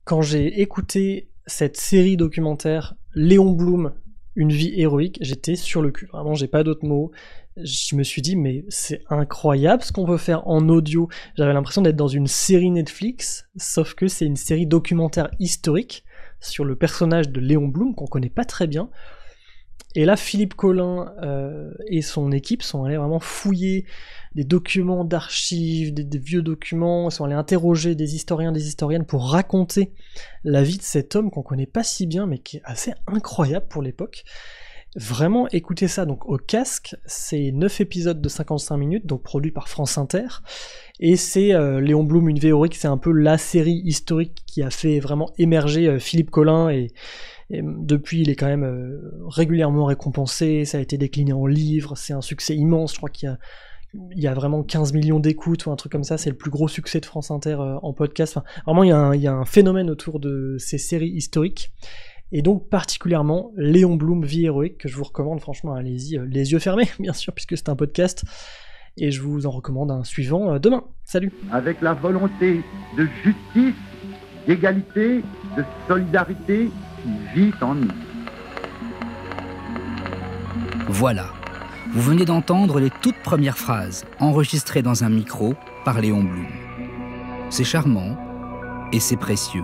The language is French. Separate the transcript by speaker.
Speaker 1: quand j'ai écouté cette série documentaire Léon Blum, Une vie héroïque, j'étais sur le cul. Vraiment, j'ai pas d'autres mots. Je me suis dit, mais c'est incroyable ce qu'on peut faire en audio. J'avais l'impression d'être dans une série Netflix, sauf que c'est une série documentaire historique sur le personnage de Léon Blum, qu'on connaît pas très bien. Et là, Philippe Collin et son équipe sont allés vraiment fouiller des documents d'archives, des vieux documents, ils sont allés interroger des historiens, des historiennes pour raconter la vie de cet homme qu'on connaît pas si bien, mais qui est assez incroyable pour l'époque. Vraiment, écoutez ça donc au casque, c'est 9 épisodes de 55 minutes, donc produits par France Inter, et c'est Léon Blum, Une vie héroïque, c'est un peu la série historique qui a fait vraiment émerger Philippe Collin, et depuis il est quand même régulièrement récompensé, ça a été décliné en livre, c'est un succès immense, je crois qu'il y a vraiment 15 millions d'écoutes ou un truc comme ça, c'est le plus gros succès de France Inter en podcast, enfin, vraiment il y a un phénomène autour de ces séries historiques. Et donc particulièrement Léon Blum, Vie héroïque, que je vous recommande, franchement, allez-y, les yeux fermés, bien sûr, puisque c'est un podcast, et je vous en recommande un suivant demain. Salut.
Speaker 2: Avec la volonté de justice, d'égalité, de solidarité qui vit en nous.
Speaker 3: Voilà, vous venez d'entendre les toutes premières phrases enregistrées dans un micro par Léon Blum. C'est charmant et c'est précieux.